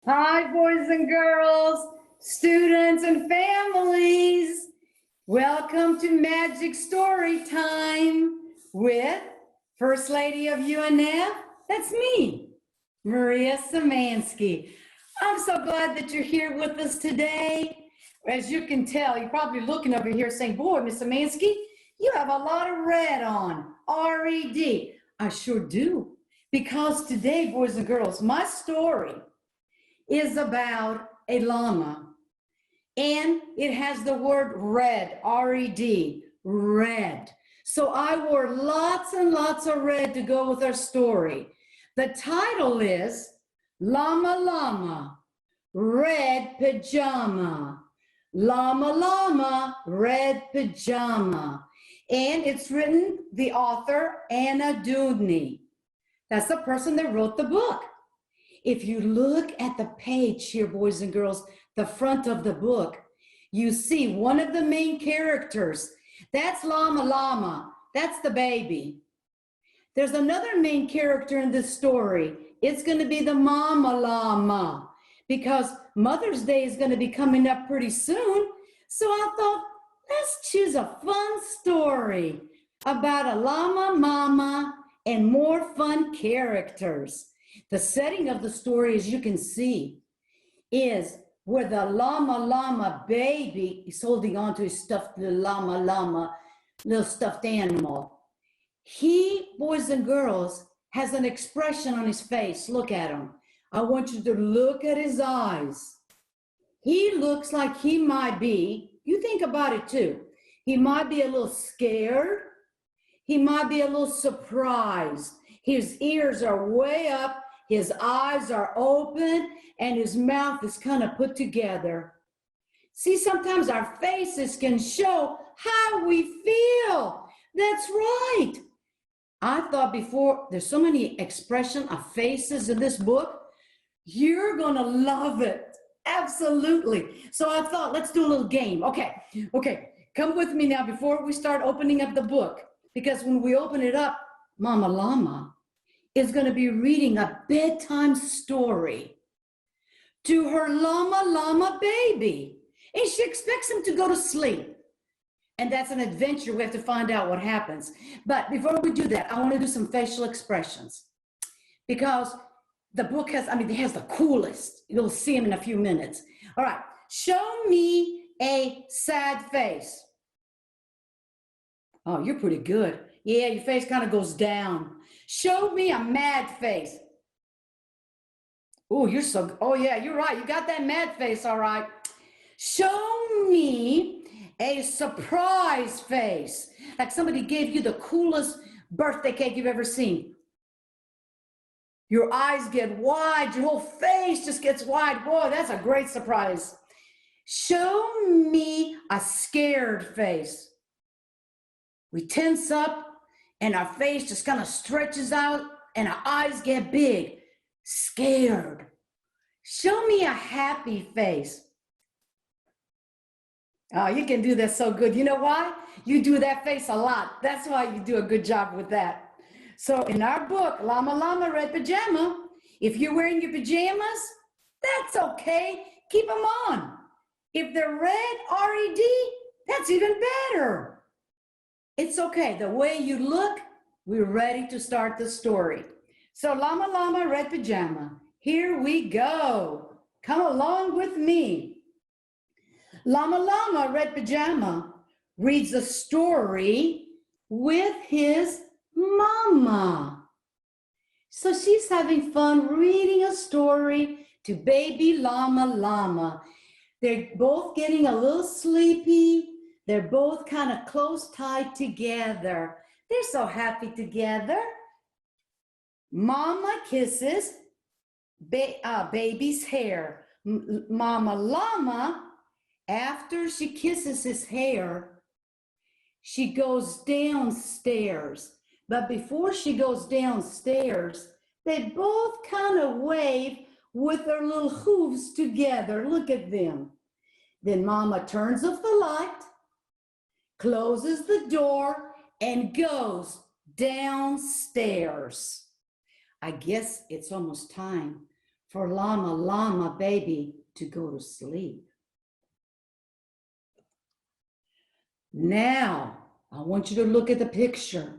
Hi, boys and girls, students and families. Welcome to Magic Story Time with First Lady of UNF. That's me, Maria Szymanski. I'm so glad that you're here with us today. As you can tell, you're probably looking over here saying, boy, Miss Szymanski, you have a lot of red on, R-E-D. I sure do, because today, boys and girls, my story is about a llama, and it has the word red, R-E-D, red. So I wore lots and lots of red to go with our story. The title is Llama Llama Red Pajama. Llama Llama Red Pajama. And it's written, the author, Anna Dudney. That's the person that wrote the book. If you look at the page here, boys and girls, the front of the book, you see one of the main characters. That's Llama Llama. That's the baby. There's another main character in this story. It's going to be the Mama Llama, because Mother's Day is going to be coming up pretty soon. So I thought, let's choose a fun story about a llama mama and more fun characters. The setting of the story, as you can see, is where the llama llama baby is holding on to his stuffed little llama little stuffed animal. He, boys and girls, has an expression on his face. Look at him. I want you to look at his eyes. He looks like he might be, you think about it too, he might be a little scared. He might be a little surprised. His ears are way up. His eyes are open, and his mouth is kind of put together. See, sometimes our faces can show how we feel. That's right. I thought before, there's so many expressions of faces in this book. You're going to love it. Absolutely. So I thought, let's do a little game. Okay. Come with me now before we start opening up the book. Because when we open it up, Mama Llama is going to be reading a bedtime story to her llama llama baby. And she expects him to go to sleep. And that's an adventure. We have to find out what happens. But before we do that, I want to do some facial expressions. Because the book has, it has the coolest. You'll see them in a few minutes. All right. Show me a sad face. Oh, you're pretty good. Yeah, your face kind of goes down. Show me a mad face. Oh, yeah, you're right. You got that mad face, all right. Show me a surprise face. Like somebody gave you the coolest birthday cake you've ever seen. Your eyes get wide. Your whole face just gets wide. Boy, that's a great surprise. Show me a scared face. We tense up and our face just kind of stretches out and our eyes get big, scared. Show me a happy face. Oh, you can do that so good. You know why? You do that face a lot. That's why you do a good job with that. So in our book, Llama Llama Red Pajama, if you're wearing your pajamas, that's okay. Keep them on. If they're red, R-E-D, that's even better. It's okay. The way you look, we're ready to start the story. So Llama Llama Red Pajama, here we go. Come along with me. Llama Llama Red Pajama reads a story with his mama. So she's having fun reading a story to baby Llama Llama. They're both getting a little sleepy. They're both kind of close tied together. They're so happy together. Mama kisses baby's hair. Mama Llama, after she kisses his hair, she goes downstairs. But before she goes downstairs, they both kind of wave with their little hooves together. Look at them. Then Mama turns off the light, closes the door, and goes downstairs. I guess it's almost time for Llama Llama baby to go to sleep. Now, I want you to look at the picture.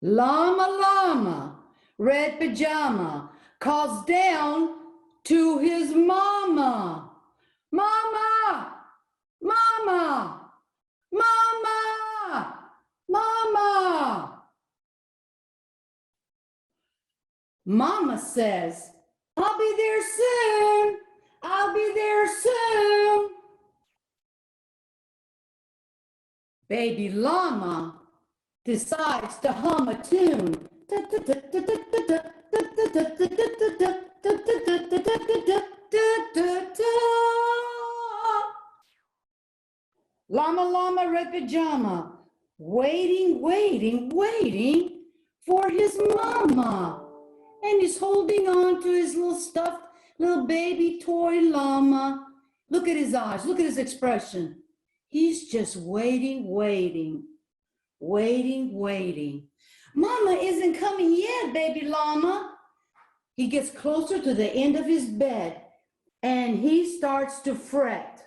Llama Llama Red Pajama calls down to his mama. Mama, mama, mama, mama. Mama says, I'll be there soon. I'll be there soon. Baby llama decides to hum a tune. Llama Llama Red Pajama, waiting, waiting, waiting for his mama. And he's holding on to his little stuffed little baby toy llama. Look at his eyes, look at his expression. He's just waiting, waiting, waiting, waiting. Mama isn't coming yet, baby llama. He gets closer to the end of his bed and he starts to fret.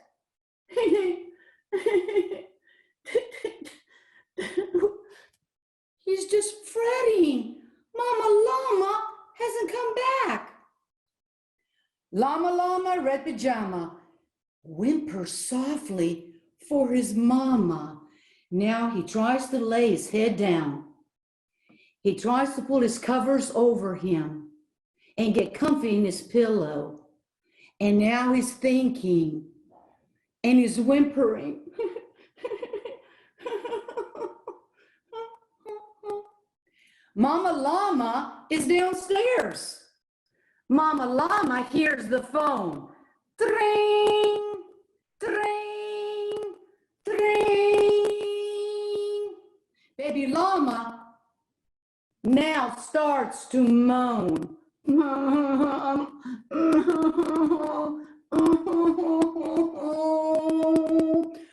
He's just fretting. Mama llama hasn't come back. Llama Llama Red Pajama whimpers softly for his mama. Now he tries to lay his head down. He tries to pull his covers over him and get comfy in his pillow. And now he's thinking and he's whimpering. Mama Llama is downstairs. Mama Llama hears the phone. Tring, tring, tring. Baby llama now starts to moan.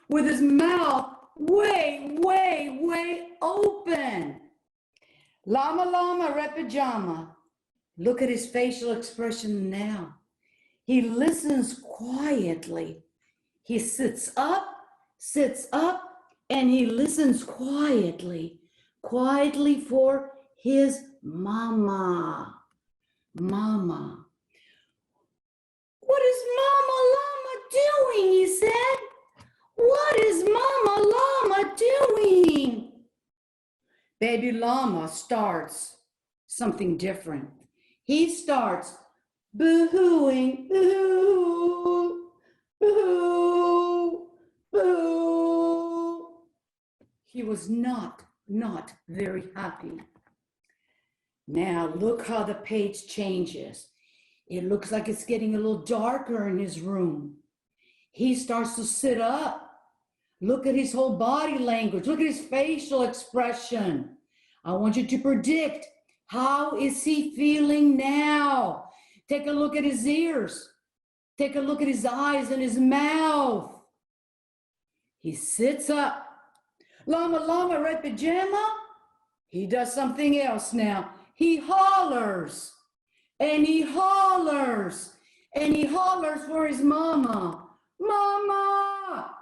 With his mouth way, way, way open. Llama Llama Red Pajama. Look at his facial expression now. He listens quietly. He sits up, and he listens quietly, quietly for his mama. Mama. What is Mama Llama doing? He said. What is Mama Llama doing? Baby llama starts something different. He starts boo-hooing, boo, boo, boo. He was not very happy. Now look how the page changes. It looks like it's getting a little darker in his room. He starts to sit up. Look at his whole body language. Look at his facial expression. I want you to predict, how is he feeling now? Take a look at his ears. Take a look at his eyes and his mouth. He sits up. Llama Llama Red Pajama. He does something else now. He hollers. And he hollers. And he hollers for his mama. Mama!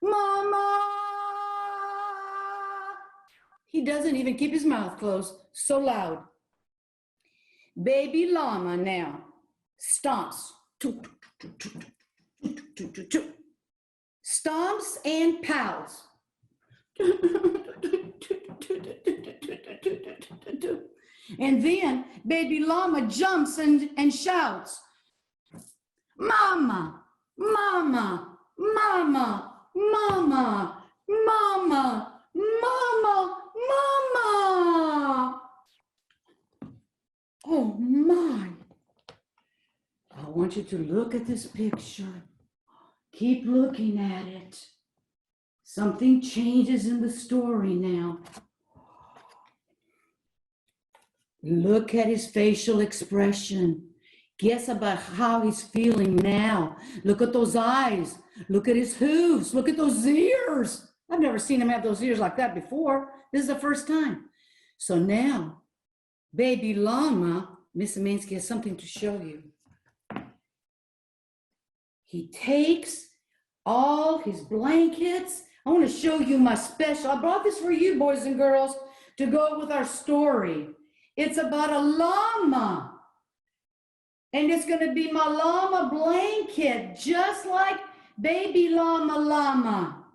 Mama! He doesn't even keep his mouth closed, so loud. Baby llama now stomps. Stomps and pouts. And then baby llama jumps and shouts, Mama, Mama, Mama, Mama, Mama, Mama, Mama. Oh my. I want you to look at this picture. Keep looking at it. Something changes in the story now. Look at his facial expression. Guess about how he's feeling now. Look at those eyes. Look at his hooves. Look at those ears. I've never seen him have those ears like that before. This is the first time. So now, baby llama Miss Szymanski has something to show you. He takes all his blankets. I want to show you my special. I brought this for you, boys and girls, to go with our story. It's about a llama. And it's going to be my llama blanket, just like baby llama llama.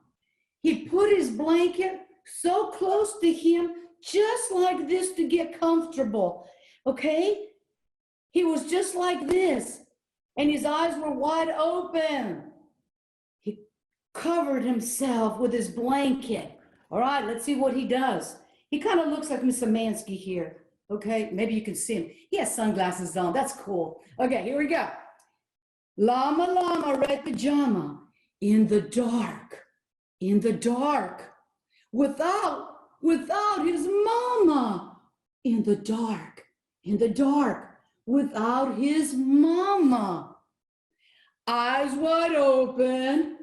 He put his blanket so close to him, just like this, to get comfortable. Okay? He was just like this, and his eyes were wide open. He covered himself with his blanket. All right, let's see what he does. He kind of looks like Miss Szymanski here. Okay, maybe you can see him. He has sunglasses on. That's cool. Okay, here we go. Llama Llama Red Pajama, in the dark, without his mama, in the dark, without his mama. Eyes wide open,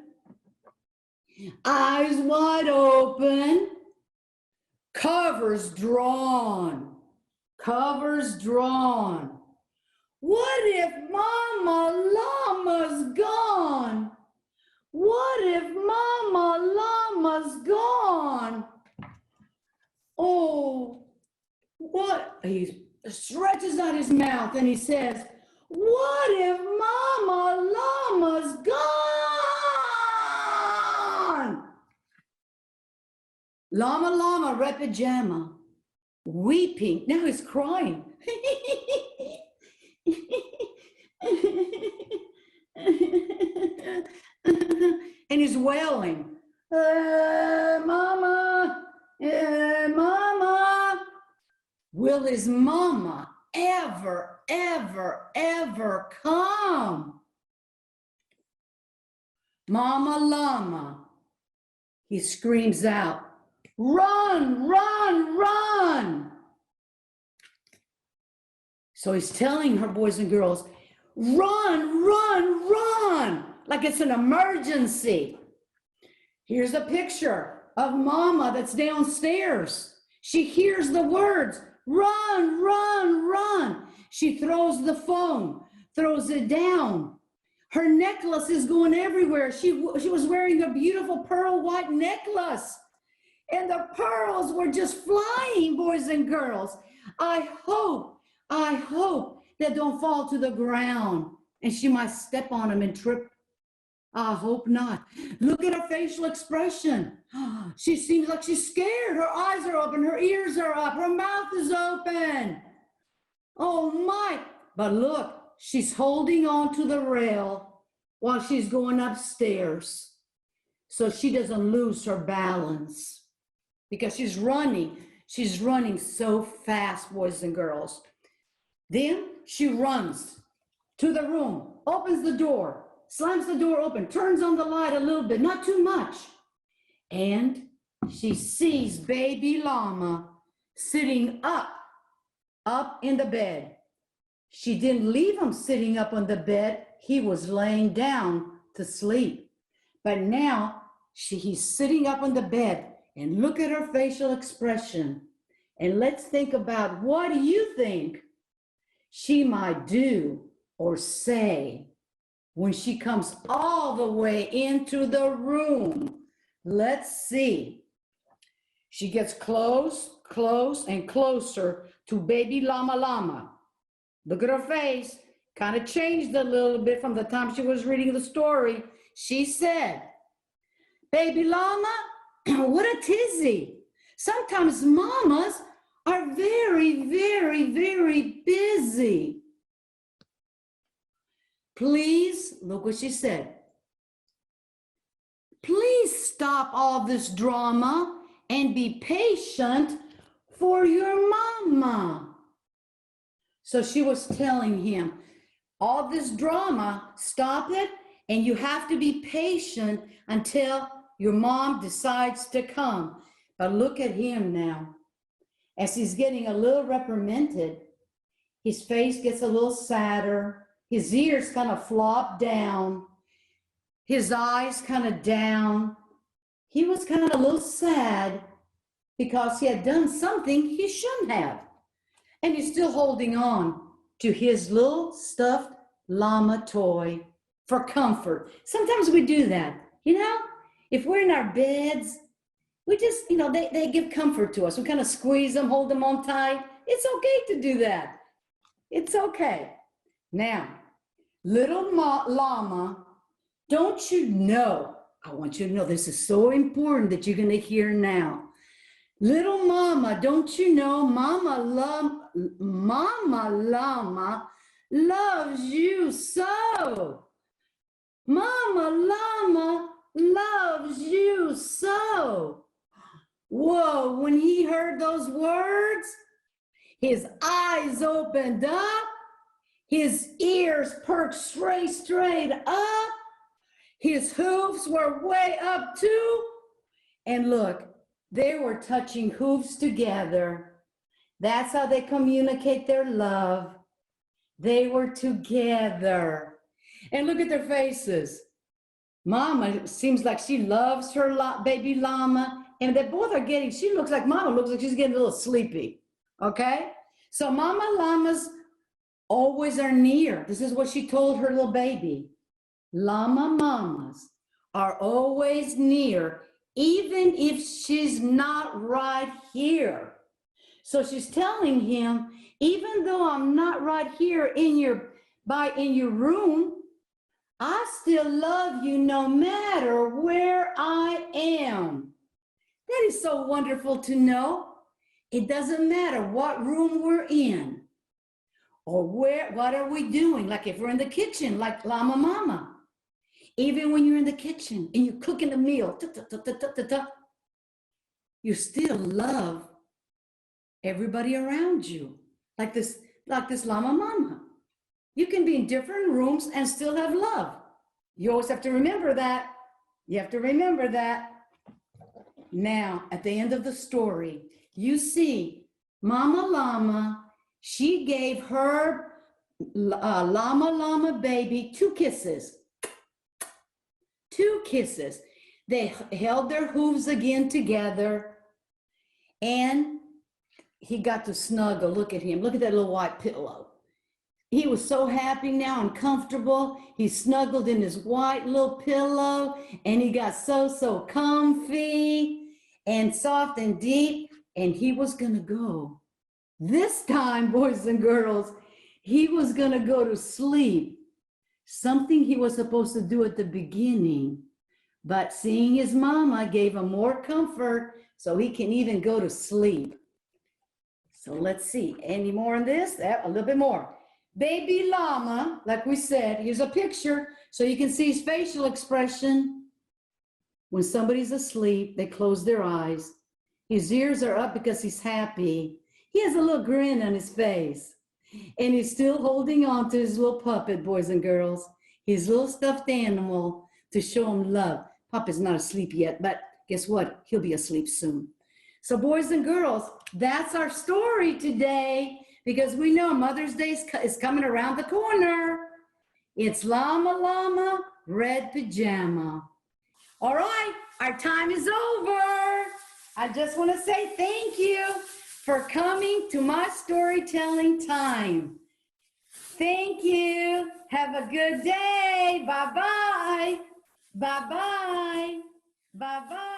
covers drawn. What if Mama Llama's gone? Oh, what? He stretches out his mouth and he says, what if Mama Llama's gone? Llama Llama Red Pajama, weeping. Now he's crying. And he's wailing, Mama, Mama. Will his mama ever come? Mama Llama, he screams out, run. So he's telling her, boys and girls, run, like it's an emergency. Here's a picture of Mama that's downstairs. She hears the words, run. She throws the phone, throws it down. Her necklace is going everywhere. She was wearing a beautiful pearl white necklace, and the pearls were just flying, boys and girls. I hope they don't fall to the ground and she might step on them and trip. I hope not. Look at her facial expression. She seems like she's scared. Her eyes are open, her ears are up, her mouth is open. Oh my, but look, she's holding on to the rail while she's going upstairs so she doesn't lose her balance, because she's running so fast, boys and girls. Then she runs to the room, opens the door, slams the door open, turns on the light a little bit, not too much. And she sees baby llama sitting up in the bed. She didn't leave him sitting up on the bed. He was laying down to sleep. But now he's sitting up on the bed, and look at her facial expression. And let's think about, what do you think she might do or say when she comes all the way into the room? Let's see. She gets close and closer to baby llama llama. Look at her face, kind of changed a little bit from the time she was reading the story. She said, baby llama, what a tizzy. Sometimes mamas are very busy. Please, look what she said. Please stop all this drama and be patient for your mama. So she was telling him, all this drama, stop it, and you have to be patient until your mom decides to come. But look at him now. As he's getting a little reprimanded, his face gets a little sadder. His ears kind of flop down. His eyes kind of down. He was kind of a little sad because he had done something he shouldn't have. And he's still holding on. to his little stuffed llama toy for comfort. Sometimes we do that, you know? If we're in our beds, we just, you know, they give comfort to us. We kind of squeeze them, hold them on tight. It's okay to do that. It's okay. Now, little llama, don't you know? I want you to know this is so important that you're going to hear now. Little mama, don't you know Mama Llama loves you so. Mama Llama loves you so. Whoa, when he heard those words, his eyes opened up, his ears perked straight up, his hoofs were way up too, and look, they were touching hoofs together. That's how they communicate their love. They were together. And look at their faces. Mama seems like she loves her baby llama, and they both are getting, she looks like Mama looks like she's getting a little sleepy, okay? So Mama llamas always are near. This is what she told her little baby. Llama mamas are always near, even if she's not right here. So she's telling him, even though I'm not right here in your room, I still love you no matter where I am. That is so wonderful to know. It doesn't matter what room we're in or what are we doing. Like if we're in the kitchen, like Llama Mama. Even when you're in the kitchen and you're cooking a meal, you still love everybody around you. Like this Llama Mama. You can be in different rooms and still have love. You always have to remember that. You have to remember that. Now, at the end of the story, you see Mama Llama, she gave her Llama baby 2 kisses. 2 kisses. They held their hooves again together, and he got to snuggle. Look at him. Look at that little white pillow. He was so happy now and comfortable. He snuggled in his white little pillow, and he got so comfy and soft and deep, and he was going to go. This time, boys and girls, he was going to go to sleep. Something he was supposed to do at the beginning, but seeing his mama gave him more comfort so he can even go to sleep. So let's see, any more on this? A little bit more. Baby llama, like we said, here's a picture so you can see his facial expression. When somebody's asleep, they close their eyes. His ears are up because he's happy. He has a little grin on his face. And he's still holding on to his little puppet, boys and girls, his little stuffed animal to show him love. Puppet's not asleep yet, but guess what? He'll be asleep soon. So boys and girls, that's our story today, because we know Mother's Day is coming around the corner. It's Llama Llama Red Pajama. All right, our time is over. I just want to say thank you for coming to my storytelling time. Thank you. Have a good day. Bye-bye. Bye-bye. Bye-bye.